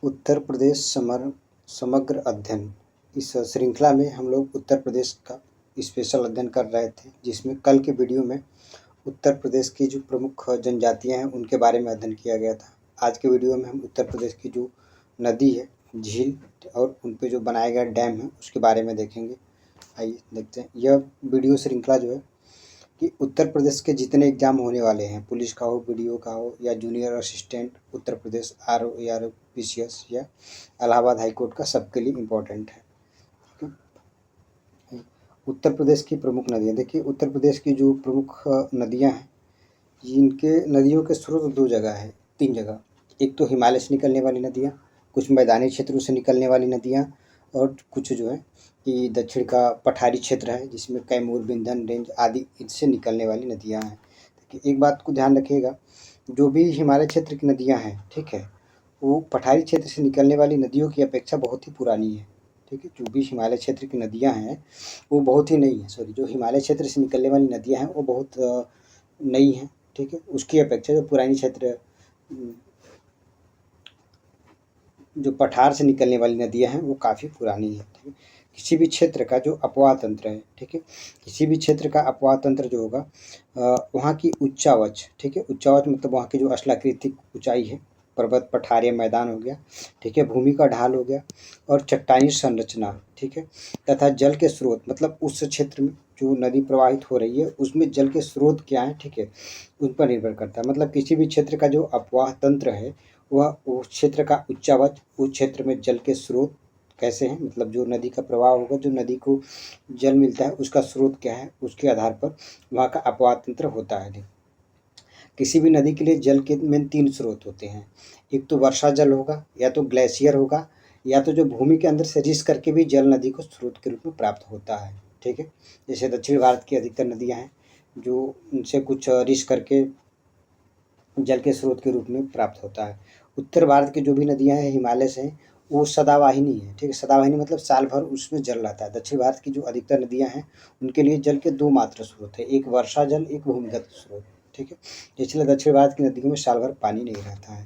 उत्तर प्रदेश समग्र अध्ययन। इस श्रृंखला में हम लोग उत्तर प्रदेश का स्पेशल अध्ययन कर रहे थे, जिसमें कल के वीडियो में उत्तर प्रदेश की जो प्रमुख जनजातियां हैं उनके बारे में अध्ययन किया गया था। आज के वीडियो में हम उत्तर प्रदेश की जो नदी है, झील और उन पे जो बनाया गया डैम है उसके बारे में देखेंगे। आइए देखते हैं। यह वीडियो श्रृंखला जो है कि उत्तर प्रदेश के जितने एग्जाम होने वाले हैं, पुलिस का हो, बीडीओ का हो, या junior assistant Uttar Pradesh RO या पीसीएस या इलाहाबाद हाई कोर्ट का, सबके लिए इम्पोर्टेंट है। उत्तर प्रदेश की प्रमुख नदियाँ देखिए। उत्तर प्रदेश की जो प्रमुख नदियाँ हैं, इनके नदियों के स्रोत दो जगह है, तीन जगह। एक तो हिमालय से निकलने वाली नदियाँ, कुछ मैदानी क्षेत्रों से निकलने वाली नदियाँ, और कुछ जो है कि दक्षिण का पठारी क्षेत्र है जिसमें कैमूर, बिंधन रेंज आदि इनसे निकलने वाली नदियाँ हैं। देखिए, एक बात को ध्यान रखिएगा, जो भी हिमालय क्षेत्र की नदियाँ हैं, ठीक है, वो पठारी क्षेत्र से निकलने वाली नदियों की अपेक्षा बहुत ही पुरानी है। ठीक है, जो भी हिमालय क्षेत्र की नदियाँ हैं वो बहुत ही नई है। जो हिमालय क्षेत्र से निकलने वाली नदियाँ हैं वो बहुत नई हैं। ठीक है, उसकी अपेक्षा जो पुरानी क्षेत्र, जो पठार से निकलने वाली नदियाँ हैं वो काफ़ी पुरानी है। ठीक है, किसी भी क्षेत्र का जो अपवाह तंत्र है, ठीक है, किसी भी क्षेत्र का अपवाह तंत्र जो होगा, वहाँ की उच्चावच, ठीक है, उच्चावच मतलब वहाँ की जो स्थलाकृतिक ऊंचाई है, पर्वत, पठार, मैदान हो गया, ठीक है, भूमि का ढाल हो गया, और चट्टानी संरचना, ठीक है, तथा जल के स्रोत, मतलब उस क्षेत्र में जो नदी प्रवाहित हो रही है उसमें जल के स्रोत क्या है, ठीक है, उन पर निर्भर करता है। मतलब किसी भी क्षेत्र का जो अपवाह तंत्र है वह उस क्षेत्र का उच्चावच, उस क्षेत्र में जल के स्रोत कैसे हैं, मतलब जो नदी का प्रवाह होगा, जो नदी को जल मिलता है उसका स्रोत क्या है, उसके आधार पर वहाँ का अपवाह तंत्र होता है। किसी भी नदी के लिए जल के मेन तीन स्रोत होते हैं। एक तो वर्षा जल होगा, या तो ग्लेशियर होगा, या तो जो भूमि के अंदर से रिस करके भी जल नदी को स्रोत के रूप में प्राप्त होता है। ठीक है, जैसे दक्षिण भारत की अधिकतर नदियाँ हैं जो उनसे कुछ रिस करके जल के स्रोत के रूप में प्राप्त होता है। उत्तर भारत की जो भी नदियाँ हैं हिमालय से हैं वो सदावाहिनी है। ठीक है, सदावाहिनी मतलब साल भर उसमें जल रहता है। दक्षिण भारत की जो अधिकतर नदियाँ हैं उनके लिए जल के दो मात्र स्रोत है, एक वर्षा जल, एक भूमिगत स्रोत। ठीक है, इसलिए दक्षिण भारत की नदियों में साल भर पानी नहीं रहता है।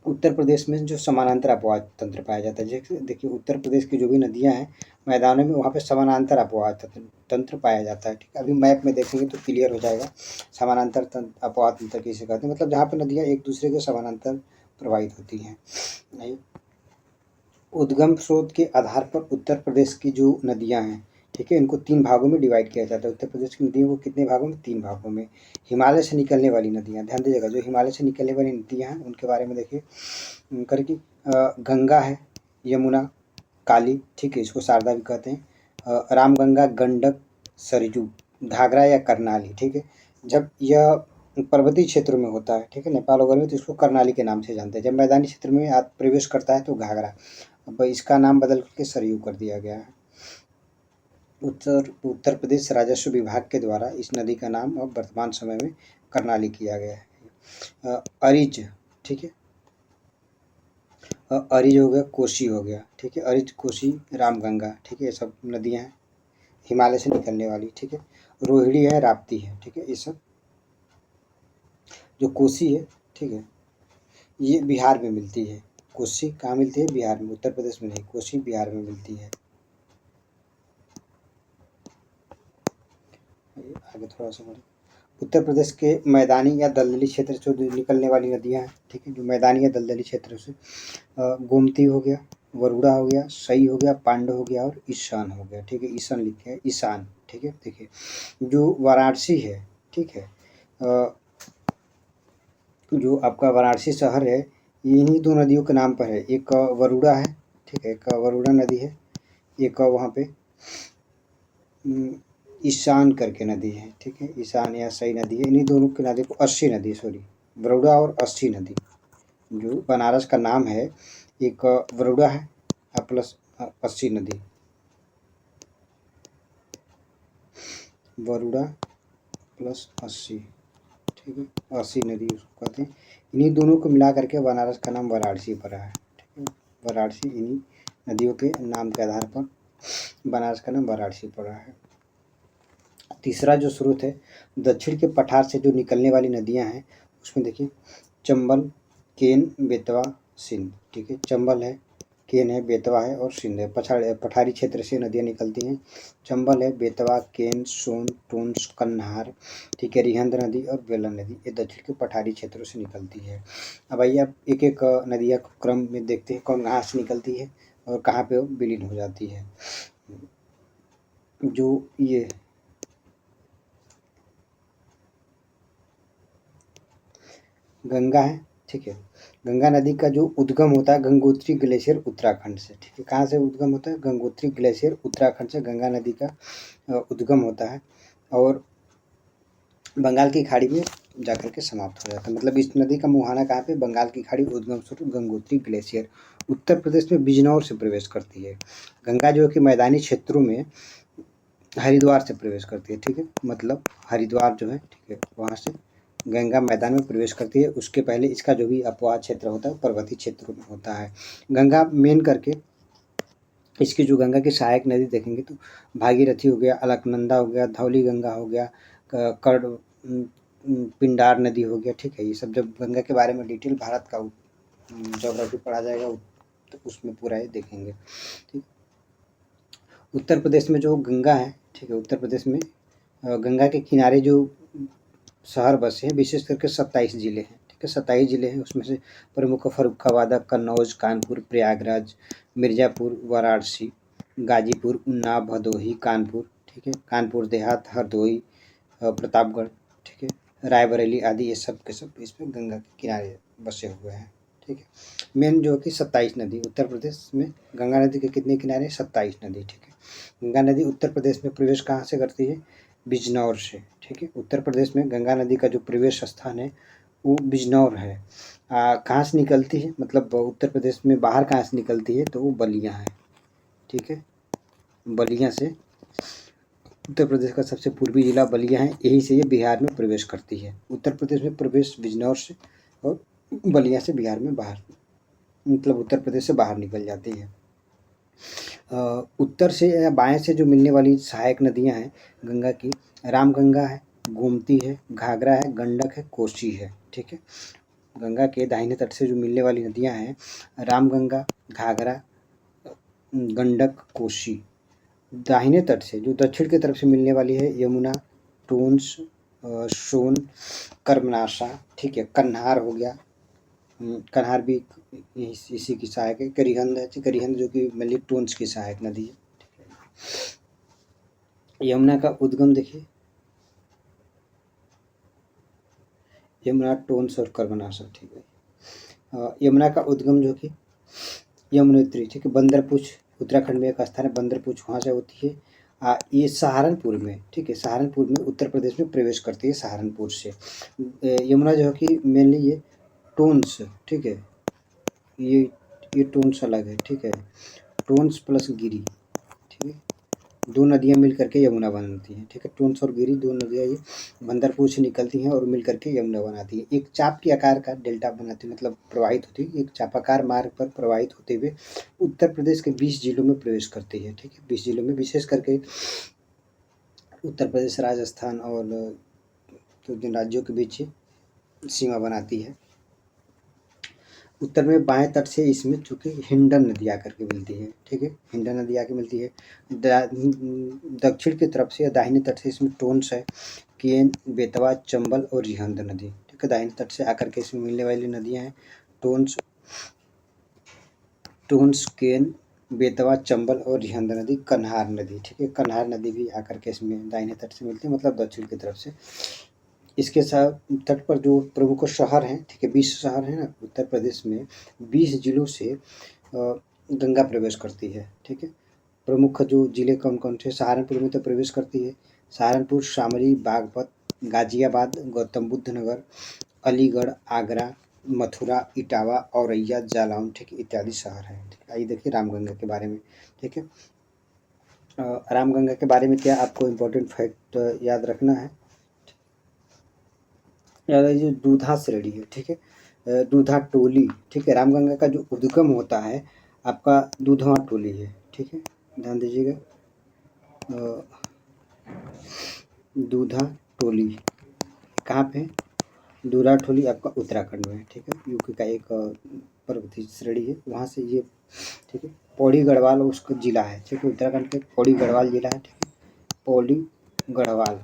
उत्तर प्रदेश में जो समानांतर अपवाह तंत्र पाया जाता है, जैसे देखिए उत्तर प्रदेश की जो भी नदियाँ हैं मैदानों में, वहाँ पे समानांतर अपवाह तंत्र पाया जाता है। ठीक है, अभी मैप में देखेंगे तो क्लियर हो जाएगा समानांतर अपवाह तंत्र किसे कहते हैं। मतलब जहाँ पे नदियाँ एक दूसरे के समानांतर प्रवाहित होती हैं। नहीं, उद्गम स्रोत के आधार पर उत्तर प्रदेश की जो नदियाँ हैं, ठीक है, इनको तीन भागों में डिवाइड किया जाता है। उत्तर प्रदेश की नदियों को कितने भागों में? तीन भागों में। हिमालय से निकलने वाली नदियाँ, ध्यान दीजिएगा, जो हिमालय से निकलने वाली नदियाँ हैं उनके बारे में देखिए करके, गंगा है, यमुना, काली, ठीक है, इसको शारदा भी कहते हैं, रामगंगा, गंडक, सरयू, घाघरा या करनाली। ठीक है, जब यह पर्वतीय क्षेत्रों में होता है, ठीक है, नेपाल वगैरह में, तो इसको करनाली के नाम से जानते हैं। जब मैदानी क्षेत्र में आप प्रवेश करता है तो घाघरा, अब इसका नाम बदल के सरयू कर दिया गया है। उत्तर प्रदेश राजस्व विभाग के द्वारा इस नदी का नाम अब वर्तमान समय में करनाली किया गया है। अरिज, ठीक है, अरिज हो गया, कोसी हो गया, ठीक है, अरिज, कोसी, रामगंगा, ठीक है, ये सब नदियाँ हैं हिमालय से निकलने वाली। ठीक है, रोहिणी है, राप्ती है, ठीक है, ये सब। जो कोसी है, ठीक है, ये बिहार में मिलती है। कोसी कहाँ मिलती है? बिहार में, उत्तर प्रदेश में नहीं, कोसी बिहार में मिलती है। आगे थोड़ा सा बढ़े, उत्तर प्रदेश के मैदानी या दलदली क्षेत्र से जो निकलने वाली नदियाँ हैं, ठीक है, जो मैदानी या दलदली क्षेत्र से, गोमती हो गया, वरुणा हो गया, सई हो गया, पांडव हो गया, और ईशान हो गया। ठीक है, ईशान लिखे है, ईशान। ठीक है, देखिए जो वाराणसी है, ठीक है, जो आपका वाराणसी शहर है, इन्हीं दो नदियों के नाम पर है। एक वरुणा है, ठीक है, एक वरुणा नदी है, एक वहाँ पे ईशान करके नदी है। ठीक है, ईशान या सई नदी है। इन्हीं दोनों की नदी को अस्सी नदी, सॉरी, वरुणा और अस्सी नदी, जो बनारस का नाम है, एक वरुणा है प्लस अस्सी नदी, वरुणा प्लस अस्सी, ठीक है, अस्सी नदी उसको कहते हैं। इन्हीं दोनों को मिला करके बनारस का नाम वाराणसी पड़ा है। ठीक है, वाराणसी, इन्हीं नदियों के नाम के आधार पर बनारस का नाम वाराणसी पड़ा है। तीसरा जो स्रोत है दक्षिण के पठार से जो निकलने वाली नदियां हैं, उसमें देखिए चंबल, केन, बेतवा, सिंध, ठीक है। चंबल है, केन है, बेतवा है और सिंध है। पठारी क्षेत्र से नदियाँ निकलती हैं। चंबल है, बेतवा, केन, सोन, टोंस, कन्हार, ठीक है, रिहंद नदी और बेलन नदी, ये दक्षिण के पठारी क्षेत्रों से निकलती है। अब आइए आप एक एक नदियाँ को क्रम में देखते हैं, कौन कहाँ से निकलती है और कहाँ पे वो विलीन हो जाती है। जो ये गंगा है, ठीक है। गंगा नदी का जो उद्गम होता है गंगोत्री ग्लेशियर उत्तराखंड से, ठीक है। कहाँ से उद्गम होता है? गंगोत्री ग्लेशियर उत्तराखंड से गंगा नदी का उद्गम होता है और बंगाल की खाड़ी में जाकर के समाप्त हो जाता है। मतलब इस नदी का मुहाना कहाँ पे? बंगाल की खाड़ी, उद्गम स्वरूप गंगोत्री ग्लेशियर। उत्तर प्रदेश में बिजनौर से प्रवेश करती है। गंगा जो है कि मैदानी क्षेत्रों में हरिद्वार से प्रवेश करती है, ठीक है। मतलब हरिद्वार जो है, ठीक है, वहाँ से गंगा मैदान में प्रवेश करती है। उसके पहले इसका जो भी अपवाह क्षेत्र होता है पर्वतीय क्षेत्रों में होता है। गंगा मेन करके इसकी जो गंगा की सहायक नदी देखेंगे तो भागीरथी हो गया, अलकनंदा हो गया, धौली गंगा हो गया, कर्ण पिंडार नदी हो गया, ठीक है। ये सब जब गंगा के बारे में डिटेल भारत का ज्योग्राफी पढ़ा जाएगा तो उसमें पूरा ये देखेंगे, ठीक। उत्तर प्रदेश में जो गंगा है, ठीक है, उत्तर प्रदेश में गंगा के किनारे जो शहर बसे हैं विशेष करके 27 ज़िले हैं, ठीक है। 27 ज़िले हैं, उसमें से प्रमुख फर्रुखाबाद, कन्नौज, कानपुर, प्रयागराज, मिर्ज़ापुर, वाराणसी, गाजीपुर, उन्नाव, भदोही, कानपुर, ठीक है, कानपुर देहात, हरदोई, प्रतापगढ़, ठीक है, रायबरेली आदि, ये सब के सब इसमें गंगा के किनारे बसे हुए हैं, ठीक है। मेन जो कि 27 नदी उत्तर प्रदेश में गंगा नदी के कितने किनारे? 27 नदी, ठीक है। गंगा नदी उत्तर प्रदेश में प्रवेश कहाँ से करती है? बिजनौर से, ठीक है। उत्तर प्रदेश में गंगा नदी का जो प्रवेश स्थान है वो बिजनौर है। कहाँ से निकलती है? मतलब उत्तर प्रदेश में बाहर कहाँ से निकलती है? तो वो बलिया है, ठीक है। बलिया से, उत्तर प्रदेश का सबसे पूर्वी जिला बलिया है, यहीं से ये बिहार में प्रवेश करती है। उत्तर प्रदेश में प्रवेश बिजनौर से और बलिया से बिहार में बाहर, मतलब उत्तर प्रदेश से बाहर निकल जाती है। उत्तर से या बाएं से जो मिलने वाली सहायक नदियां हैं गंगा की, रामगंगा है, गोमती है, घाघरा है, गंडक है, कोसी है, ठीक है। गंगा के दाहिने तट से जो मिलने वाली नदियां हैं रामगंगा, घाघरा, गंडक, कोसी। दाहिने तट से जो दक्षिण की तरफ से मिलने वाली है यमुना, टोंस, सोन, कर्मनाशा, ठीक है, कन्हार हो गया, कन्हार भी इसी की सहायक है। करिहंद है, करिहंद जो कि मेनली टोंस की सहायक नदी है, ठीक है। यमुना का उद्गम देखिए, यमुना, टोंस और कर्मनाशा, ठीक है। यमुना का उद्गम जो कि यमुनोत्री, ठीक है, बंदरपुछ उत्तराखंड में एक स्थान है बंदरपुछ, वहाँ से होती है। ये सहारनपुर में, ठीक है, सहारनपुर में उत्तर प्रदेश में प्रवेश करती है सहारनपुर से। यमुना जो है कि मेनली ये टोंस, ठीक है, ये टोंस अलग है, ठीक है, टोंस प्लस गिरी, ठीक है, दो नदियाँ मिल करके यमुना बनाती हैं, ठीक है। टोंस और गिरी दो नदियाँ ये बंदरपुर से निकलती हैं और मिल करके यमुना बनाती है। एक चाप के आकार का डेल्टा बनाती है, मतलब प्रवाहित होती है, एक चापाकार मार्ग पर प्रवाहित होते हुए उत्तर प्रदेश के 20 जिलों में प्रवेश करती है, ठीक है। 20 जिलों में विशेष करके उत्तर प्रदेश, राजस्थान और तो जिन राज्यों के बीच सीमा बनाती है। उत्तर में बाएं तट से इसमें चूँकि हिंडन नदी आकर के मिलती है, ठीक है, हिंडन नदी आके मिलती है। दक्षिण की तरफ से या दाहिने तट से इसमें टोंस है, केन, बेतवा, चंबल और रिहंद नदी, ठीक है। दाहिने तट से आकर के इसमें मिलने वाली नदियाँ हैं टोंस, केन, बेतवा, चंबल और रिहंद नदी, कन्हार नदी, ठीक है। कन्हार नदी भी आकर के इसमें दाहिने तट से मिलती है, मतलब दक्षिण की तरफ से। इसके साथ तट पर जो प्रमुख शहर हैं, ठीक है, 20 शहर हैं ना उत्तर प्रदेश में, 20 जिलों से गंगा प्रवेश करती है, ठीक है। प्रमुख जो जिले कौन कौन से? सहारनपुर में तो प्रवेश करती है, सहारनपुर, शामली, बागपत, गाजियाबाद, गौतम बुद्ध नगर, अलीगढ़, आगरा, मथुरा, इटावा, औरैया, जालौन, ठीक है, इत्यादि शहर हैं, ठीक है। आइए देखिए रामगंगा के बारे में, ठीक है। रामगंगा के बारे में क्या आपको इम्पोर्टेंट फैक्ट याद रखना है? जो दूधा श्रेणी है, ठीक है, दूधा टोली, ठीक है। रामगंगा का जो उद्गम होता है आपका दूधवा टोली है, ठीक है, ध्यान दीजिएगा। दूधा टोली कहाँ पे है? दूधा टोली आपका उत्तराखंड में है, ठीक है, यूपी का एक पर्वतीय श्रेणी है, वहाँ से ये, ठीक है, पौड़ी गढ़वाल उसका जिला है, ठीक है, उत्तराखंड के पौड़ी गढ़वाल जिला है, ठीक है, पौड़ी गढ़वाल,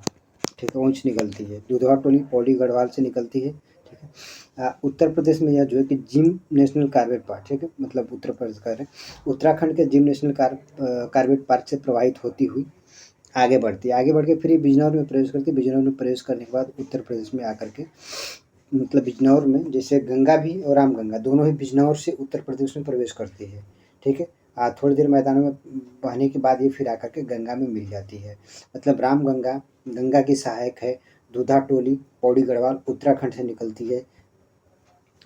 ठीक है, ऊँच निकलती है, दुधवा टोली पौड़ी गढ़वाल से निकलती है, ठीक है। उत्तर प्रदेश में यह जो है कि जिम नेशनल कार्बेट पार्क, ठीक है, मतलब उत्तर प्रदेश का है, उत्तराखंड के जिम नेशनल कार्बेट पार्क से प्रवाहित होती हुई आगे बढ़ती है, आगे बढ़ के फिर ये बिजनौर में प्रवेश करती है, बिजनौर में प्रवेश करने के बाद उत्तर प्रदेश में आकर के, मतलब बिजनौर में जैसे गंगा भी और रामगंगा दोनों ही बिजनौर से उत्तर प्रदेश में प्रवेश करती है, ठीक है। थोड़ी देर मैदानों में बहने के बाद ये फिर आकर के गंगा में मिल जाती है, मतलब रामगंगा गंगा की सहायक है। दूधा टोली पौड़ी गढ़वाल उत्तराखंड से निकलती है,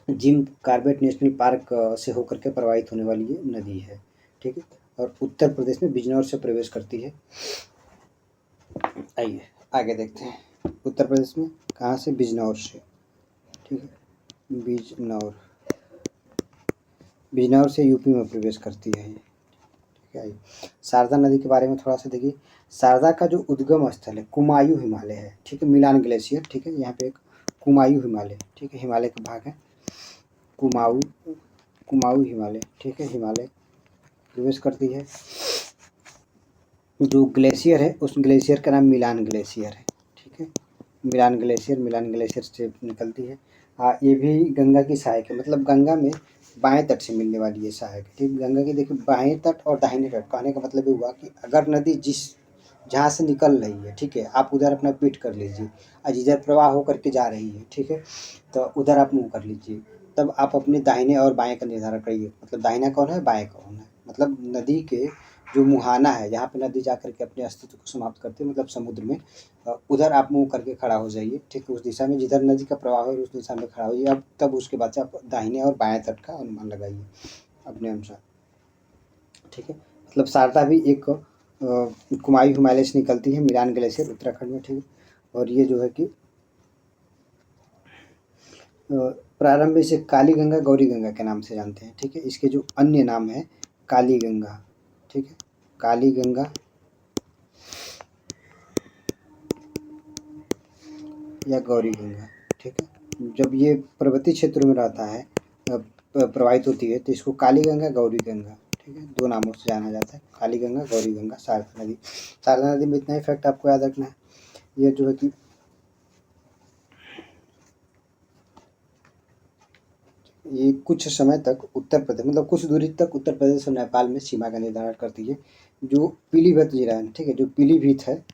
जिम कार्बेट नेशनल पार्क से होकर के प्रवाहित होने वाली ये नदी है, ठीक है, और उत्तर प्रदेश में बिजनौर से प्रवेश करती है। आइए आगे देखते हैं, उत्तर प्रदेश में कहाँ से, बिजनौर से, ठीक है, बिजनौर, बिजनौर से यूपी में प्रवेश करती है ये, ठीक है। शारदा नदी के बारे में थोड़ा सा देखिए, शारदा का जो उद्गम स्थल है कुमायूं हिमालय है, ठीक है, मिलान ग्लेशियर, ठीक है, यहाँ पे एक कुमायूं हिमालय, ठीक है, हिमालय का भाग है, कुमाऊं हिमालय, ठीक है, हिमालय प्रवेश करती है। जो ग्लेशियर है उस ग्लेशियर का नाम मिलान ग्लेशियर है, ठीक है, मिलान ग्लेशियर से निकलती है। ये भी गंगा की सहायक है, मतलब गंगा में बाएं तट से मिलने वाली ये सहायक है, ठीक, गंगा की देखिए बाएं तट और दाहिने तट, कहने का मतलब ये हुआ कि अगर नदी जहाँ से निकल रही है, ठीक है, आप उधर अपना पीठ कर लीजिए, और जिधर प्रवाह होकर के जा रही है, ठीक है, तो उधर आप मुँह कर लीजिए, तब आप अपने दाहिने और बाएं का निर्धारण करिए, मतलब दाहिना कौन है बाएं कौन है, मतलब नदी के जो मुहाना है जहाँ पे नदी जा करके अपने अस्तित्व को समाप्त करती है, मतलब समुद्र में, उधर आप मुँह करके खड़ा हो जाइए, ठीक है, उस दिशा में जिधर नदी का प्रवाह है उस दिशा में खड़ा होइए, अब तब उसके बाद से आप दाहिने और बाएं तट का अनुमान लगाइए अपने अनुसार, ठीक है। मतलब शारदा भी एक कुमायूं हिमालय से निकलती है, मिलान ग्लेशियर उत्तराखंड में, ठीक है, और ये जो है कि प्रारंभ में इसे काली गंगा गौरी गंगा के नाम से जानते हैं, ठीक है, इसके जो अन्य नाम है काली गंगा, ठीक है, काली गंगा या गौरी गंगा, ठीक है। जब ये पर्वतीय क्षेत्रों में रहता है प्रवाहित होती है तो इसको काली गंगा गौरी गंगा, ठीक है, दो नामों से जाना जाता है, काली गंगा गौरी गंगा। शारदा नदी, शारदा नदी में इतना ही फैक्ट आपको याद रखना है, ये जो है कि ये कुछ समय तक उत्तर प्रदेश, मतलब कुछ दूरी तक उत्तर प्रदेश और नेपाल में सीमा का निर्धारण करती है। जो पीलीभीत जिला है, ठीक है, जो पीलीभीत है,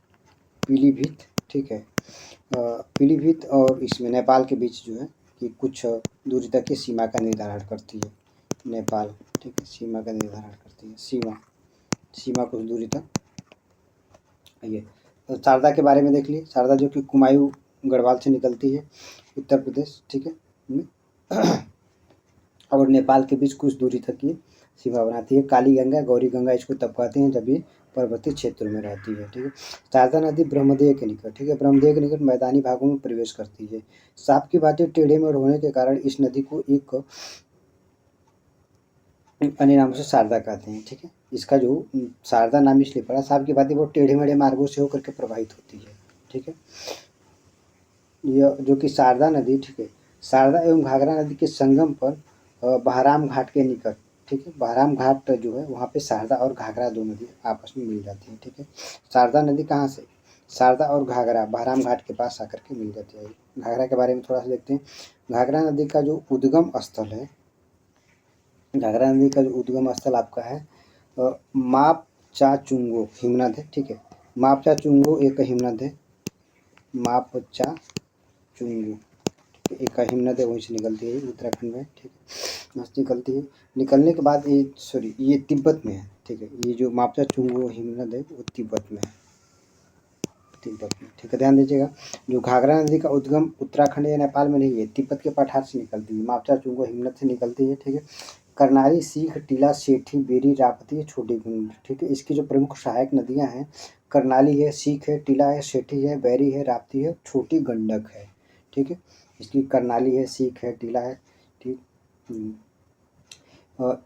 पीलीभीत, ठीक है, पीलीभीत और इसमें नेपाल के बीच जो है कि कुछ दूरी तक की सीमा का निर्धारण करती है नेपाल, ठीक है, सीमा का निर्धारण करती है, सीमा कुछ दूरी तक। आइए तो शारदा के बारे में देख लिए, शारदा जो कि कुमायूं गढ़वाल से निकलती है उत्तर प्रदेश, ठीक है, और नेपाल के बीच कुछ दूरी तक ये सीमा बनाती है। काली गंगा गौरी गंगा इसको तब कहते हैं जब ये पर्वतीय क्षेत्रों में रहती है, ठीक है। शारदा नदी ब्रह्मदेव के निकट, ठीक है, ब्रह्मदेव के निकट मैदानी भागों में प्रवेश करती है। सांप की भांति टेढ़े मेढ़ होने के कारण इस नदी को एक अन्य नाम से शारदा कहते हैं, ठीक है। इसका जो शारदा नाम इसलिए पड़ा, सांप की भांति वो टेढ़े मेढ़े मार्गों से होकर के प्रवाहित होती है, ठीक है। यह जो कि शारदा नदी, ठीक है, शारदा एवं घाघरा नदी के संगम पर बहराम घाट के निकट, ठीक है, बहराम घाट जो है वहाँ पे शारदा और घाघरा दो नदी आपस में मिल जाती है, ठीक है। शारदा नदी कहाँ से, शारदा और घाघरा बहराम घाट के पास आकर के मिल जाती है। घाघरा के बारे में थोड़ा सा देखते हैं। घाघरा नदी का जो उद्गम स्थल है, घाघरा नदी का जो उद्गम स्थल आपका है मापचाचुंगो हिमनद है, ठीक है, मापचाचुंगो एक हिमनद है, मापचाचुंगो एक हिमनद है, वहीं से निकलती है उत्तराखंड में, ठीक है, मस्त निकलती है। निकलने के बाद ये तिब्बत में है, ठीक है, ये जो मापचाचुंगो हिमनद है वो तिब्बत में है, ठीक है, ध्यान दीजिएगा। जो घाघरा नदी का उद्गम उत्तराखंड या नेपाल में नहीं है, तिब्बत के पठार से निकलती है, मापचाचुंगो हिमनद से निकलती है, ठीक है। करनाली, सीख, टीला, सेठी, बेरी, राप्ती, छोटी गुंड, ठीक है। इसकी जो प्रमुख सहायक नदियां हैं, करनाली है, सीख है, टीला है, सेठी है, बैरी है, राप्ती है, छोटी गंडक है, ठीक है। इसकी करनाली है, सीख है, टीला है, ठीक।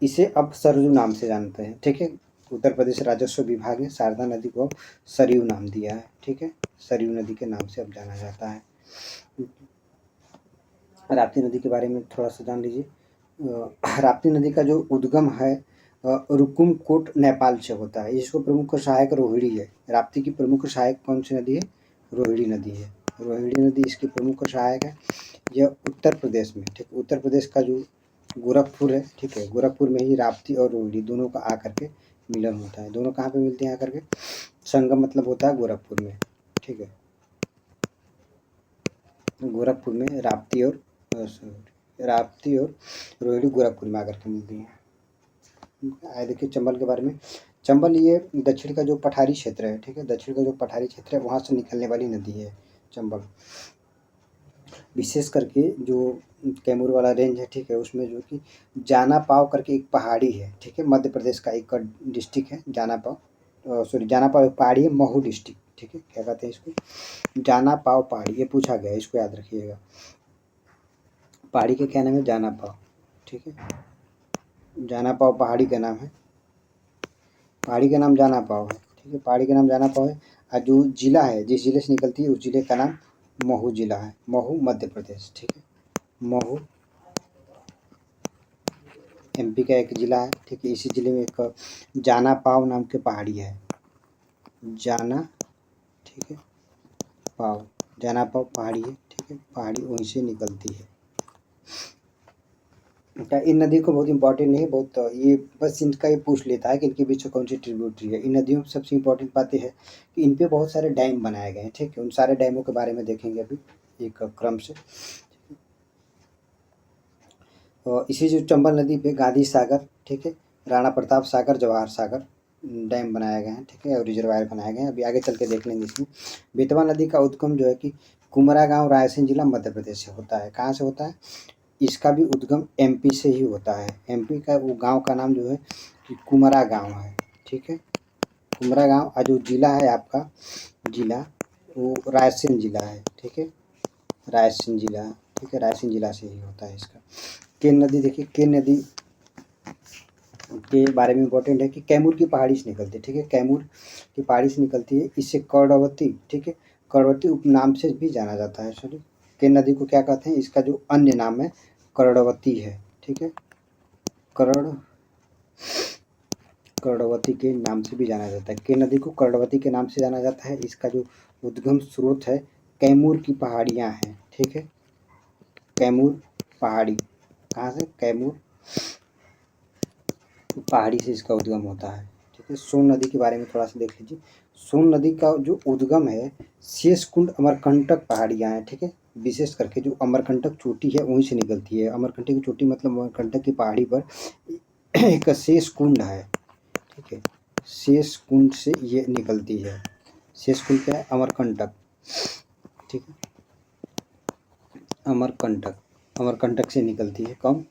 इसे अब सरयू नाम से जानते हैं, ठीक है। उत्तर प्रदेश राजस्व विभाग ने शारदा नदी को सरयू नाम दिया है, ठीक है, सरयू नदी के नाम से अब जाना जाता है। राप्ती नदी के बारे में थोड़ा सा जान लीजिए। राप्ती नदी का जो उद्गम है रुकुमकोट नेपाल से होता है। इसको प्रमुख सहायक रोहिणी है। राप्ती की प्रमुख सहायक कौन सी नदी है? रोहिणी नदी है। रोहिणी नदी इसकी प्रमुख सहायक है। यह उत्तर प्रदेश में, ठीक, उत्तर प्रदेश का जो गोरखपुर है, ठीक है, गोरखपुर में ही राप्ती और रोहिणी दोनों का आकर के मिलन होता है। दोनों कहाँ पे मिलते हैं आकर के? संगम मतलब होता है गोरखपुर में, ठीक है। गोरखपुर में राप्ती और रोहिणी गोरखपुर में आकर के मिलती हैं। आए देखिए चंबल के बारे में। चंबल ये दक्षिण का जो पठारी क्षेत्र है, ठीक है, दक्षिण का जो पठारी क्षेत्र है वहाँ से निकलने वाली नदी है चंबल। विशेष करके जो कैमूर वाला रेंज है, ठीक है, उसमें जो कि जाना पाव करके एक पहाड़ी है, ठीक है, मध्य प्रदेश का एक डिस्ट्रिक्ट है जाना पाव, जाना पाव एक पहाड़ी है, महू डिस्ट्रिक्ट, ठीक है, क्या कहते हैं इसको? जाना पाव पहाड़ी, ये पूछा गया है, इसको याद रखिएगा। पहाड़ी के क्या नाम है? जाना पाव, ठीक है, जाना पाव पहाड़ी का नाम है। पहाड़ी का नाम जाना पाव है, ठीक है, पहाड़ी का नाम जाना पाव है। और जो जिला है, जिस जिले से निकलती है उस जिले का नाम महू जिला है। महू मध्य प्रदेश, ठीक है, महू एमपी का एक जिला है, ठीक है। इसी जिले में एक जाना पाव नाम की पहाड़ी है। जाना, ठीक है, पाव, जाना पाव पहाड़ी है, ठीक है, पहाड़ी वहीं से निकलती है। इन नदी को बहुत इंपॉर्टेंट नहीं है, बहुत ये बस इनका ये पूछ लेता है कि इनके बीच में कौन सी ट्रिब्यूटरी है। इन नदियों में सबसे इम्पोर्टेंट बात यह है कि इन पे बहुत सारे डैम बनाए गए हैं, ठीक है। उन सारे डैमों के बारे में देखेंगे अभी एक क्रम से। इसी जो चंबल नदी पे गांधी सागर, ठीक है, राणा प्रताप सागर, जवाहर सागर डैम बनाए गए हैं, ठीक है, और रिजर्वायर बनाए गए हैं। अभी आगे चल के देख लेंगे इसमें। बेतवा नदी का उद्गम जो है कि कुमरा गाँव, रायसेन जिला, मध्य प्रदेश से होता है। कहाँ से होता है? इसका भी उद्गम एमपी से ही होता है। एमपी का वो गांव का नाम जो है कि कुमरा गांव है, ठीक है, कुमरा गांव। और जो जिला है आपका, जिला वो रायसेन जिला है, ठीक है, रायसेन जिला, ठीक है, रायसेन जिला से ही होता है इसका। केन नदी देखिए, केन नदी के बारे में इम्पोर्टेंट है कि कैमूर की पहाड़ी से निकलती है, ठीक है, कैमूर की पहाड़ी से निकलती है। इससे कर्णवती, ठीक है, कर्णवती उपनाम से भी जाना जाता है। सॉरी, केन नदी को क्या कहते हैं? इसका जो अन्य नाम है कर्णवती है, ठीक है, कर्णवती के नाम से भी जाना जाता है। केन नदी को कर्णवती के नाम से जाना जाता है। इसका जो उद्गम स्रोत है कैमूर की पहाड़ियाँ हैं, ठीक है, कैमूर पहाड़ी, कहाँ से? कैमूर पहाड़ी से इसका उद्गम होता है, ठीक है। सोन नदी के बारे में थोड़ा सा देख लीजिए। सोन नदी का जो उद्गम है शेषकुंड अमरकंटक पहाड़ियाँ हैं, ठीक है, विशेष करके जो अमरकंटक चोटी है वहीं से निकलती है। अमरकंटक की चोटी मतलब अमरकंटक की पहाड़ी पर एक शेषकुंड है, ठीक है, शेषकुंड से ये निकलती है। शेषकुंड क्या है? अमरकंटक, ठीक है, अमरकंटक, अमरकंटक से निकलती है कौन?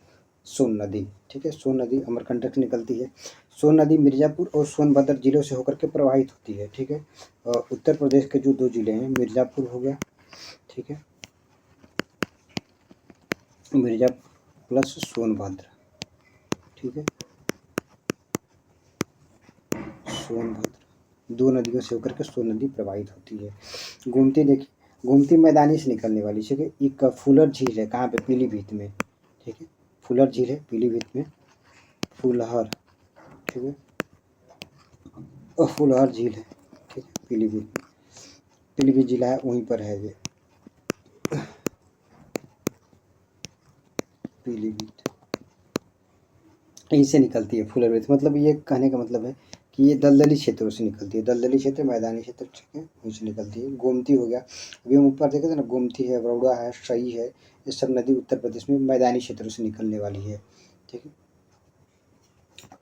सोन नदी, ठीक है, सोन नदी अमरकंटक से निकलती है। सोन नदी मिर्ज़ापुर और सोनभद्र जिलों से होकर के प्रवाहित होती है, ठीक है। उत्तर प्रदेश के जो 2 जिले हैं, मिर्ज़ापुर हो गया, ठीक है, मिर्ज़ापुर प्लस सोनभद्र, ठीक है, सोनभद्र 2 नदियों से होकर के सोन नदी प्रवाहित होती है। गोमती देखिए, गोमती मैदानी से निकलने वाली, ठीक है। एक फुलर झील है, कहाँ पे? पीलीभीत में, ठीक है, फुलर झील है पीलीभीत में, फुलहर, ठीक है, फुलहर झील है, ठीक है, पीलीभीत में, पीलीभीत जिला है वहीं पर है ये पीलीभीत, यहीं से निकलती है फुलर। मतलब ये कहने का मतलब है कि ये दलदली क्षेत्रों से निकलती है। दलदली क्षेत्र, मैदानी क्षेत्र, ठीक है, वहीं से निकलती है। गोमती हो गया, अभी हम ऊपर देखे थे ना, गोमती है, बरौड़ा है, सई है, ये सब नदी उत्तर प्रदेश में मैदानी क्षेत्रों से निकलने वाली है, ठीक है।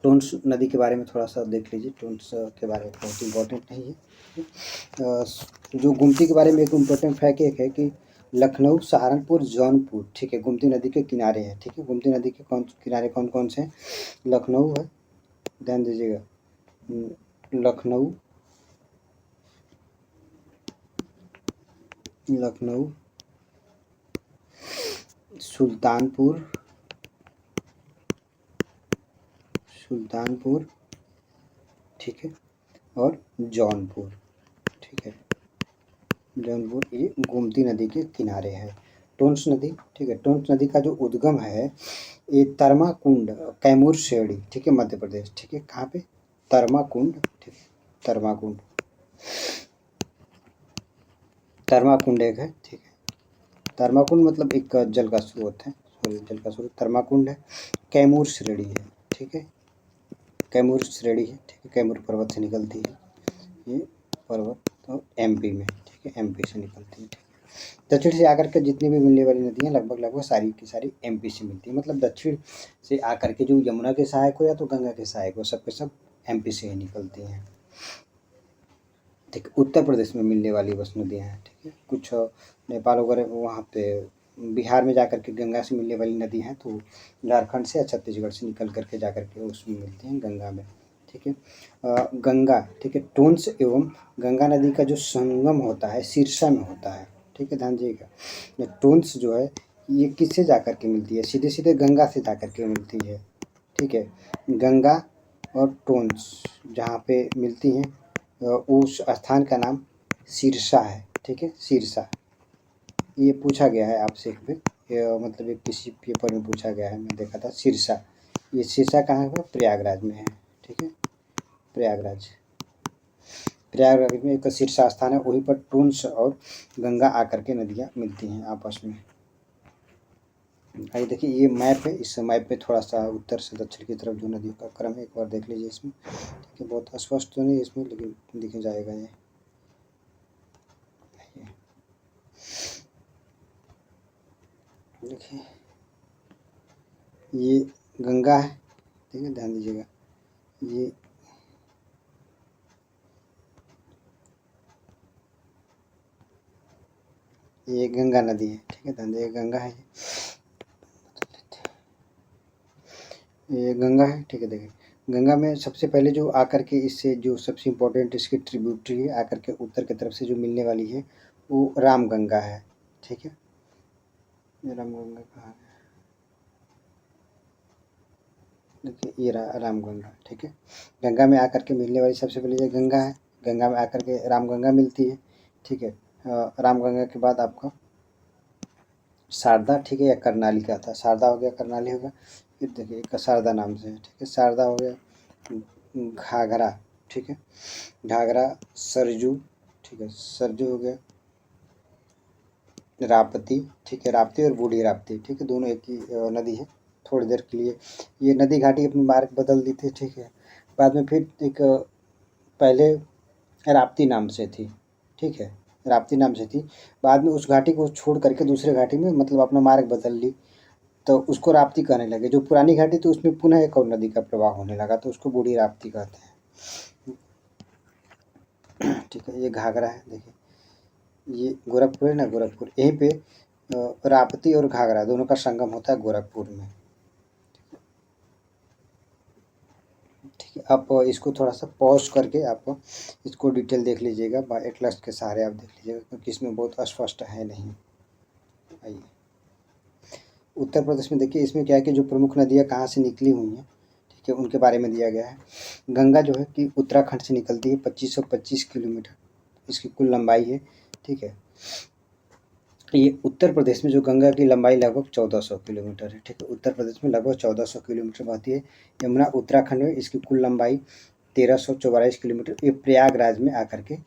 टोंस नदी के बारे में थोड़ा सा देख लीजिए। टोंस के बारे में बहुत इम्पोर्टेंट नहीं है। जो गोमती के बारे में एक इम्पोर्टेंट फैक्ट एक है कि लखनऊ, सहारनपुर, जौनपुर, ठीक है, गोमती नदी के किनारे हैं, ठीक है। गोमती नदी के किनारे कौन कौन से हैं? लखनऊ है, ध्यान दीजिएगा, लखनऊ, लखनऊ, सुल्तानपुर, सुल्तानपुर, ठीक है, और जौनपुर, ठीक है, जौनपुर, ये गोमती नदी के किनारे है। टोंस नदी, ठीक है। टोंस नदी का जो उद्गम है ये तरमाकुंड कैमूर श्रेणी, ठीक है, मध्य प्रदेश, ठीक है। कहाँ पे? तरमाकुंड, ठीक है, तरमाकुंड, तरमाकुंड एक है, ठीक है। तरमाकुंड मतलब एक जल का स्रोत है, सॉरी जल का स्रोत तरमाकुंड है। कैमूर श्रेणी है, ठीक है, कैमूर श्रेणी है, ठीक है, कैमूर पर्वत से निकलती है ये पर्वत, तो एमपी में, ठीक है, एमपी से निकलती है, ठीक है। दक्षिण से आकर के जितनी भी मिलने वाली नदियाँ लगभग लगभग सारी की सारी एमपी से मिलती है, मतलब दक्षिण से आकर के जो यमुना के सहायक हो या तो गंगा के सहायक हो, सब के सब एमपी से ही निकलती हैं, ठीक है। उत्तर प्रदेश में मिलने वाली बस नदियाँ हैं, ठीक है। कुछ नेपाल वगैरह वहाँ पे बिहार में जाकर के गंगा से मिलने वाली नदी हैं, तो झारखंड से या छत्तीसगढ़ से निकल करके जा करके उसमें मिलती हैं गंगा में, ठीक है। गंगा, ठीक है, टोंस एवं गंगा नदी का जो संगम होता है सिरसा में होता है, ठीक है, ध्यान दीजिएगा। ये टोंस जो है ये किससे जा कर के मिलती है? सीधे सीधे गंगा से जा कर के मिलती है, ठीक है। गंगा और टोंस जहाँ पे मिलती हैं उस स्थान का नाम सिरसा है, ठीक है, सिरसा। ये पूछा गया है आपसे एक पे, मतलब एक किसी पेपर में पूछा गया है, मैं देखा था सिरसा। ये सिरसा कहाँ है? प्रयागराज में है, ठीक है, प्रयागराज, प्रयागराज में एक सिरसा स्थान है, वहीं पर टोंस और गंगा आकर के नदियाँ मिलती हैं आपस में। आइए देखिए ये मैप है, इस मैप पे थोड़ा सा उत्तर से दक्षिण की तरफ जो नदियों का क्रम है एक बार देख लीजिए इसमें, ठीक है। बहुत स्पष्ट तो नहीं इसमें लेकिन दिख जाएगा ये। देखिए ये गंगा है, ठीक है, ध्यान दीजिएगा। ये गंगा नदी है, ठीक है, ध्यान दीजिएगा, गंगा है ये गंगा है, ठीक है। देखिए गंगा में सबसे पहले जो आकर के इससे जो सबसे इम्पोर्टेंट इसकी ट्रिब्यूटरी है आकर के उत्तर की तरफ से जो मिलने वाली है वो रामगंगा है, ठीक है। ये रामगंगा कहाँ है? देखिए ये रामगंगा, ठीक है। गंगा में आकर के मिलने वाली सबसे पहले ये गंगा है, गंगा में आकर के रामगंगा मिलती है, ठीक है। रामगंगा के बाद आपका शारदा, ठीक है, या करनाली का था, शारदा हो गया, करनाली हो गया, फिर देखिए एक शारदा नाम से है, ठीक है, शारदा हो गया, घाघरा, ठीक है, घाघरा, सरजू, ठीक है, सरजू हो गया, राप्ती, ठीक है, राप्ती और बूढ़ी राप्ती, ठीक है, दोनों एक ही नदी है। थोड़ी देर के लिए ये नदी घाटी अपनी मार्ग बदल दी थी, ठीक है। बाद में फिर एक पहले राप्ती नाम से थी, ठीक है, राप्ती नाम से थी, बाद में उस घाटी को छोड़ करके दूसरे घाटी में मतलब अपना मार्ग बदल ली, तो उसको राप्ती कहने लगे। जो पुरानी घाटी थी उसमें पुनः एक और नदी का प्रवाह होने लगा, तो उसको बूढ़ी राप्ती कहते हैं, ठीक है। ये घाघरा है, देखिए ये गोरखपुर है ना, गोरखपुर, यहीं पे राप्ती और घाघरा दोनों का संगम होता है गोरखपुर में, ठीक है। आप इसको थोड़ा सा पॉज करके आप इसको डिटेल देख लीजिएगा, एटलस के सहारे आप देख लीजिएगा क्योंकि इसमें बहुत अस्पष्ट है नहीं। आइए उत्तर प्रदेश में देखिए इसमें क्या है कि जो प्रमुख नदियाँ कहाँ से निकली हुई हैं, ठीक है, उनके बारे में दिया गया है। गंगा जो है कि उत्तराखंड से निकलती है, 2525 किलोमीटर इसकी कुल लंबाई है, ठीक है। ये उत्तर प्रदेश में जो गंगा की लंबाई लगभग 1400 किलोमीटर है, ठीक है, उत्तर प्रदेश में लगभग 1400 किलोमीटर बहती है। यमुना उत्तराखंड में इसकी कुल लंबाई 1344 किलोमीटर, ये प्रयागराज में आकर के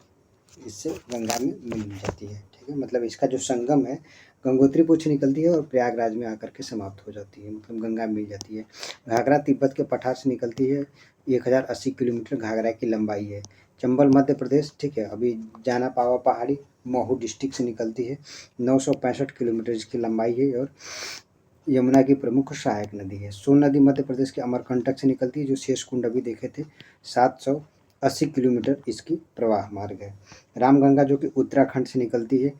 इससे गंगा में मिल जाती है, ठीक है। मतलब इसका जो संगम है गंगोत्री पुछ निकलती है और प्रयागराज में आकर के समाप्त हो जाती है, मतलब गंगा मिल जाती है। घाघरा तिब्बत के पठार से निकलती है, 1080 किलोमीटर घाघरा की लंबाई है। चंबल मध्य प्रदेश, ठीक है, अभी जाना पावा पहाड़ी महू डिस्ट्रिक्ट से निकलती है, 965 किलोमीटर इसकी लंबाई है और यमुना की प्रमुख सहायक नदी है। सोन नदी मध्य प्रदेश के अमरकंटक से निकलती है, जो शेषकुंड अभी देखे थे, 780 किलोमीटर इसकी प्रवाह मार्ग है। रामगंगा जो कि उत्तराखंड से निकलती है,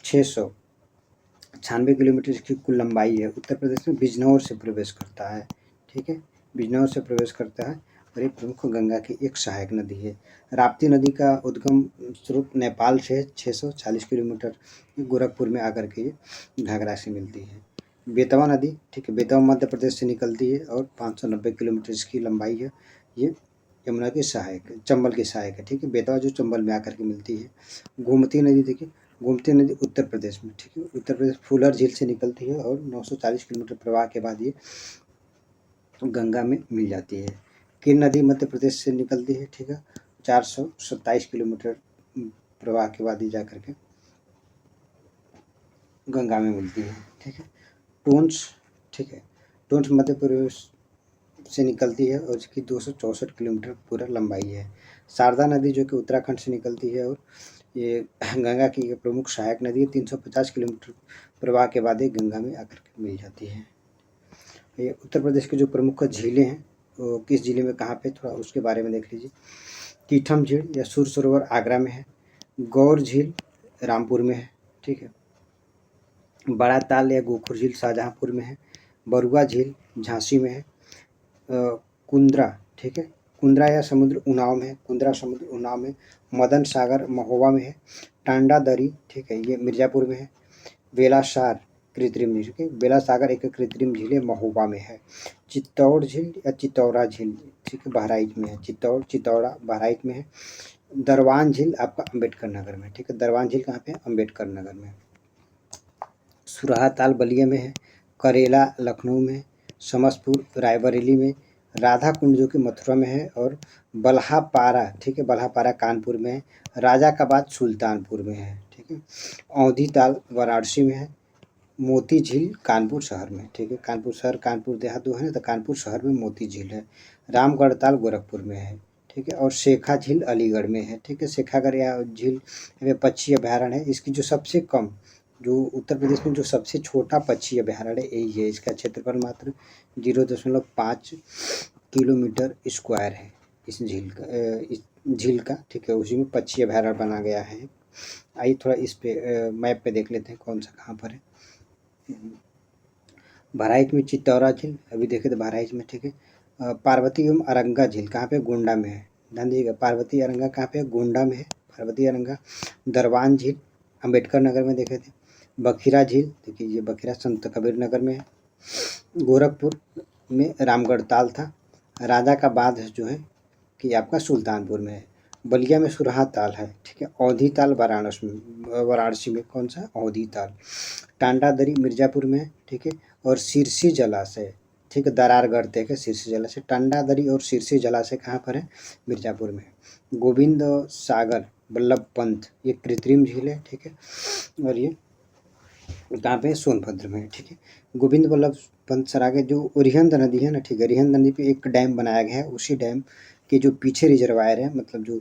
696 किलोमीटर इसकी कुल लंबाई है। उत्तर प्रदेश में बिजनौर से प्रवेश करता है, ठीक है, बिजनौर से प्रवेश करता है और ये प्रमुख गंगा की एक सहायक नदी है। राप्ती नदी का उद्गम स्रोत नेपाल से 640 किलोमीटर, गोरखपुर में आकर के ये घाघरा से मिलती है। बेतवा नदी, ठीक है, बेतवा मध्य प्रदेश से निकलती है और 590 किलोमीटर इसकी लंबाई है। ये यमुना की सहायक, चंबल की सहायक है, ठीक है, बेतवा जो चंबल में आकर के मिलती है। गोमती नदी देखिए गोमती नदी उत्तर प्रदेश में, ठीक है, उत्तर प्रदेश फूलर झील से निकलती है और 940 किलोमीटर प्रवाह के बाद ये गंगा में मिल जाती है। किन नदी मध्य प्रदेश से निकलती है, ठीक है, 427 किलोमीटर प्रवाह के बाद ही जा करके गंगा में मिलती है, ठीक है। टोंस, ठीक है, टोंस मध्य प्रदेश से निकलती है और इसकी 264 किलोमीटर पूरा लंबाई है। शारदा नदी जो कि उत्तराखंड से निकलती है और ये गंगा की एक प्रमुख सहायक नदी है, 350 किलोमीटर प्रवाह के बाद ही गंगा में आकर के मिल जाती है। ये उत्तर प्रदेश की जो प्रमुख झीलें हैं वो किस जिले में कहाँ पे, थोड़ा उसके बारे में देख लीजिए। कीठम झील या सूर सरोवर आगरा में है। गौर झील रामपुर में है, ठीक है। बड़ा ताल या गोखुर झील शाहजहाँपुर में है। बरुआ झील झांसी में है। कुंद्रा, ठीक है, कुंद्रा या समुद्र उन्नाव में है, कुंद्रा समुद्र उन्नाव में। मदन सागर महोबा में है। टांडा दरी, ठीक है, ये मिर्ज़ापुर में है। बेलासार कृत्रिम झील, ठीक है, बेला सागर एक कृत्रिम झील है, महोबा में है। चित्तौड़ झील या चित्तौरा झील, ठीक है, बहराइच में है। चित्तौड़ा बहराइच में है। दरवान झील आपका अम्बेडकर नगर में, ठीक है, दरवान झील कहाँ पे है, अम्बेडकर नगर में। सुराहा ताल बलिया में है। करेला लखनऊ में। समसपुर रायबरेली में। राधा कुंड जो कि मथुरा में है और बल्हापारा, ठीक है, बल्हापारा कानपुर में है। राजा का बाग सुल्तानपुर में है, ठीक है। औंधी ताल वाराणसी में है। मोती झील कानपुर शहर में, ठीक है, कानपुर शहर कानपुर देहात जो है ना, तो कानपुर शहर में मोती झील है। रामगढ़ ताल गोरखपुर में है, ठीक है, और शेखा झील अलीगढ़ में है, ठीक है। शेखागढ़ या झील में पक्षी अभयारण्य है। इसकी जो सबसे कम, जो उत्तर प्रदेश में जो सबसे छोटा पक्षी अभयारण्य है यही है। इसका क्षेत्रफल मात्र 0.5 किलोमीटर स्क्वायर है इस झील का, ठीक है, उसी में पक्षी अभयारण्य बना गया है। आइए थोड़ा इस पे मैप पे देख लेते हैं कौन सा कहाँ पर है। बहराइच में चित्तौरा झील अभी देखे तो बहराइच में, ठीक है। पार्वती एवं अरंगा झील कहाँ पे, गोंडा में है, ध्यान दीजिएगा। पार्वती अरंगा कहाँ पे है, गोंडा में है पार्वती अरंगा। दरवान झील अम्बेडकर नगर में देखे थे। बखीरा झील, देखिए ये बखीरा संत कबीर नगर में है। गोरखपुर में रामगढ़ ताल था। राजा का बाँध जो है कि आपका सुल्तानपुर में है। बलिया में सुरहा ताल है, ठीक है। औंधी ताल वाराणसी में, कौन सा, औंधी ताल। टांडा दरी मिर्ज़ापुर में, ठीक है, और सिरसी जलाशय, ठीक है, दरारगढ़ तक है सिरसी जलाशय। टांडा दरी और सिरसी जलाशय कहाँ पर है, मिर्ज़ापुर में है। गोविंद सागर वल्लभ पंत ये कृत्रिम झील है, ठीक है, और ये कहाँ पे, सोनभद्र में है, ठीक है। गोविंद वल्लभ पंत सरागे जो रिहंद नदी है ना, ठीक है, रिहंद नदी पे एक डैम बनाया गया है। उसी डैम के जो पीछे रिजर्वायर है, मतलब जो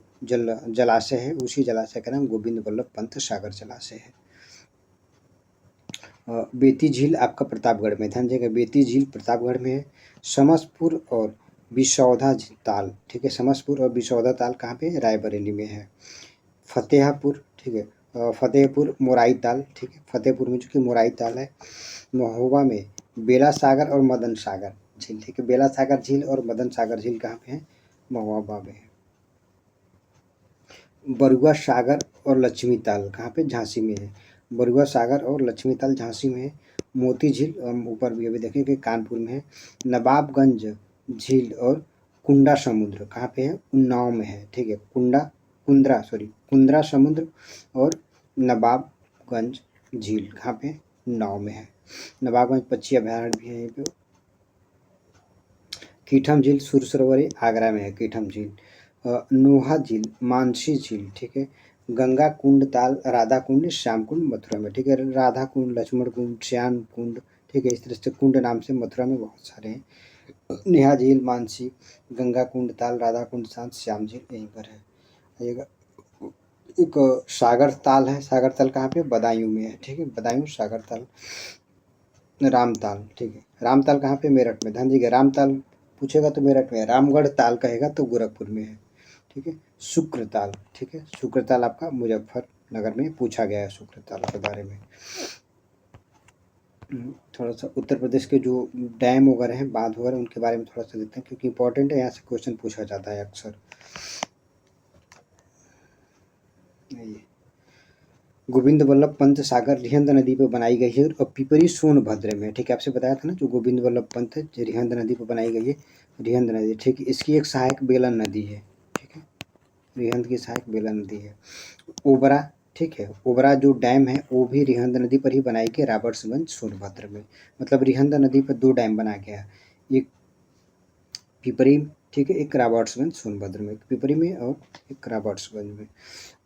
जलाशय है, उसी जलाशय का नाम गोविंद वल्लभ पंत सागर जलाशय है। बेती झील आपका प्रतापगढ़ में, ध्यान दीजिएगा, बेती झील प्रतापगढ़ में है। समसपुर और बिसौधा ताल, ठीक है, समसपुर और बिसौधा ताल कहाँ पे, रायबरेली में है। फतेहपुर, ठीक है, फतेहपुर मोराई ताल, ठीक है, फतेहपुर में जो कि मोराई ताल है। महोबा में बेला सागर और मदन सागर झील, ठीक है, बेला सागर झील और मदन सागर झील कहाँ पे है, महोबा में है। बरुआ सागर और लक्ष्मी ताल कहाँ पे, झांसी में है। बरुआ सागर और लक्ष्मी ताल झांसी में है। मोती झील ऊपर भी अभी देखें कि कानपुर में है। नवाबगंज झील और कुंडा समुद्र कहाँ पे है, उन्नाव में है, ठीक है। कुंद्रा समुद्र और नवाबगंज झील कहाँ पे, उन्नाव में है। नवाबगंज पक्षी अभयारण्य भी है यहीं पे। कीठम झील सुरसरोवरी आगरा में है, कीठम झील। नोहा झील मानसी झील, ठीक है। गंगा कुंड ताल राधा कुंड श्याम कुंड मथुरा में, ठीक है। राधा कुंड लक्ष्मण कुंड श्याम कुंड, ठीक है, इस तरह से कुंड नाम से मथुरा में बहुत सारे हैं। नेहा झील मानसी, गंगा कुंड ताल राधा कुंड शांत श्याम झील यहीं पर है। एक सागर ताल है, सागर ताल कहाँ पे, बदायूं में है, ठीक है, बदायूं सागर ताल। रामताल, ठीक है, रामताल कहाँ पे, मेरठ में, ध्यान दीजिएगा, रामताल पूछेगा तो मेरठ में है। रामगढ़ ताल कहेगा तो गोरखपुर में है, ठीक है। शुक्रताल, ठीक है, शुक्रताल आपका मुजफ्फरनगर में पूछा गया है शुक्रताल के बारे में। थोड़ा सा उत्तर प्रदेश के जो डैम वगैरह हैं, बांध वगैरह, उनके बारे में थोड़ा सा देखते हैं क्योंकि इंपॉर्टेंट है, यहाँ से क्वेश्चन पूछा जाता है अक्सर। गोविंद वल्लभ पंत सागर रिहंद नदी पर बनाई गई है और पिपरी सोनभद्र में, ठीक है, आपसे बताया था ना, जो गोविंद वल्लभ पंत है जो रिहंद नदी पर बनाई गई है, रिहंद नदी, ठीक है। इसकी एक सहायक बेलन नदी है, ठीक है, रिहंद की सहायक बेलन नदी है। ओबरा ठीक है। ओबरा जो डैम है वो भी रिहंद नदी पर ही बनाई गई, रॉबर्ट्सगंज सोनभद्र में। मतलब रिहंद नदी पर 2 डैम बनाया गया है, एक पिपरी, ठीक है, एक रॉबर्ट्सगंज सोनभद्र में, एक पिपरी में और एक रॉबर्ट्सगंज में।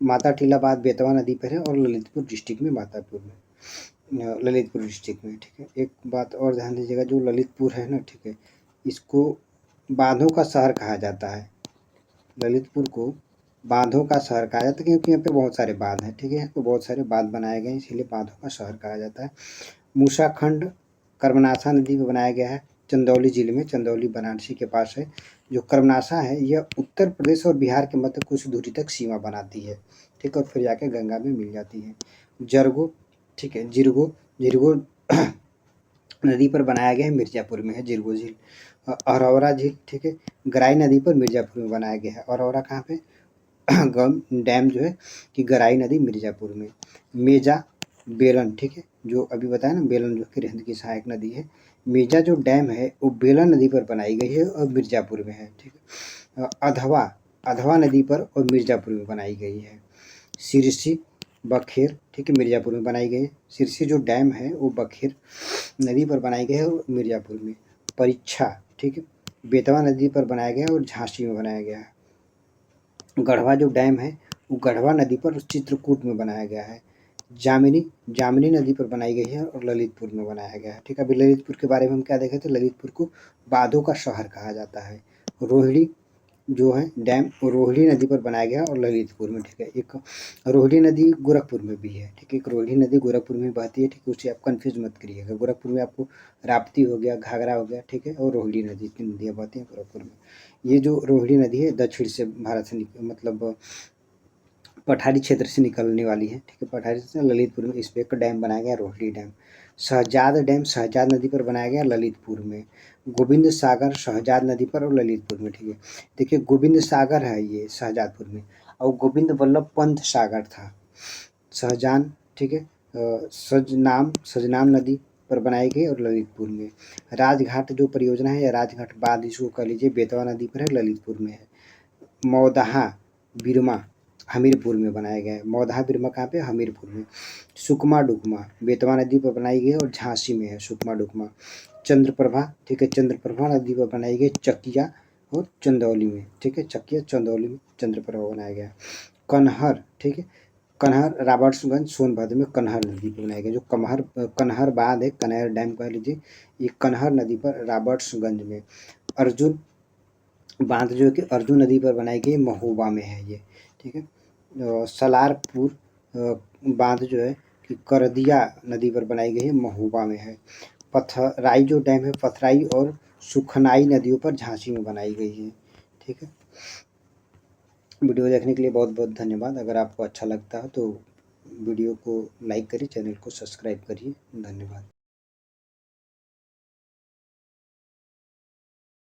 माता टीला बांध बेतवा नदी पर है और ललितपुर डिस्ट्रिक्ट में, मातापुर में, ललितपुर डिस्ट्रिक्ट में, ठीक है। एक बात और ध्यान दीजिएगा, जो ललितपुर है ना, ठीक है, इसको बांधों का शहर कहा जाता है। ललितपुर को बांधों का शहर कहा जाता है क्योंकि यहाँ पे बहुत सारे बांध हैं, ठीक है। यहाँ पे बहुत सारे बांध बनाए गए हैं, इसीलिए बांधों का शहर कहा जाता है। मूसाखंड कर्मनाशा नदी पे बनाया गया है, चंदौली जिले में, चंदौली वाराणसी के पास है। जो कर्मनाशा है यह उत्तर प्रदेश और बिहार के मध्य कुछ दूरी तक सीमा बनाती है, ठीक है, और फिर जाके गंगा में मिल जाती है। जरगो, ठीक है, जिरगो, जिरगो नदी पर बनाया गया है, मिर्जापुर में है जिरगो झील। अरौरा झील, ठीक है, गराई नदी पर मिर्जापुर में बनाया गया है। अरौरा कहाँ पे डैम जो है कि गराई नदी मिर्जापुर में। मेजा बेलन, ठीक है, जो अभी बताया ना, बेलन जो कि रिहंद की सहायक नदी है। मेजा जो डैम है वो बेलन नदी पर बनाई गई है और मिर्जापुर में है, ठीक है। अधवा, अधवा नदी पर और मिर्जापुर में बनाई गई है। सिरसी बखेर, ठीक है, मिर्जापुर में बनाई गई है। सिरसी जो डैम है वो बखेर नदी पर बनाई गई है और मिर्जापुर में। परीक्षा, ठीक है, बेतवा नदी पर बनाया गया है और झांसी में बनाया गया है। गढ़वा जो डैम है वो गढ़वा नदी पर चित्रकूट में बनाया गया है। जामिनी, जामिनी नदी पर बनाई गई है और ललितपुर में बनाया गया है, ठीक है। अभी ललितपुर के बारे में हम क्या देखे थे, ललितपुर को बांधों का शहर कहा जाता है। रोहिणी जो है डैम वो रोहिणी नदी पर बनाया गया और ललितपुर में, ठीक है। एक रोहिणी नदी गोरखपुर में भी है, ठीक है, एक रोहिणी नदी गोरखपुर में बहती है, ठीक है, उसे आप कन्फ्यूज मत करिएगा। गोरखपुर में आपको राप्ती हो गया, घाघरा हो गया, ठीक है, और रोहिणी नदी, 3 नदियाँ बहती हैं गोरखपुर में। ये जो रोहिणी नदी है दक्षिण से भारत से मतलब पठारी क्षेत्र से निकलने वाली है, ठीक है, पठारी से ललितपुर में इस पे एक डैम बनाया गया, रोहिणी डैम। शहजाद डैम शहजाद नदी पर बनाया गया ललितपुर में। गोविंद सागर शहजाद नदी पर और ललितपुर में, ठीक है। देखिए गोविंद सागर है ये शहजादपुर में, और गोविंद वल्लभ पंत सागर था शहजान, ठीक है। सजनाम नदी पर बनाई गई और ललितपुर में। राजघाट जो परियोजना है या राजघाट बांध इसको कह लीजिए, बेतवा नदी पर है, ललितपुर में है। मौदहा बिरमा हमीरपुर में बनाया गया है। मौदहा बिरमा कहाँ पे, हमीरपुर में। सुकमा डुकमा बेतवा नदी पर बनाई गई है और झांसी में है सुकमा डुकमा। चंद्रप्रभा, ठीक है, चंद्रप्रभा नदी पर बनाई गई चकिया और चंदौली में, ठीक है, चकिया चंदौली में चंद्रप्रभा बनाया गया। कन्हर, ठीक है, कन्हर रॉबर्ट्सगंज सोनभद्र में कन्हर नदी पर बनाया गया। जो कन्हर बांध है, कन्हर डैम कह लीजिए, ये कन्हर नदी पर रॉबर्ट्सगंज में। अर्जुन बांध जो कि अर्जुन नदी पर बनाई गई महोबा में है ये, ठीक है। सलारपुर बांध जो है कि करदिया नदी पर बनाई गई है, महोबा में है। पथराई जो डैम है पथराई और सुखनाई नदियों पर झांसी में बनाई गई है, ठीक है। वीडियो देखने के लिए बहुत बहुत धन्यवाद। अगर आपको अच्छा लगता है तो वीडियो को लाइक करिए, चैनल को सब्सक्राइब करिए। धन्यवाद।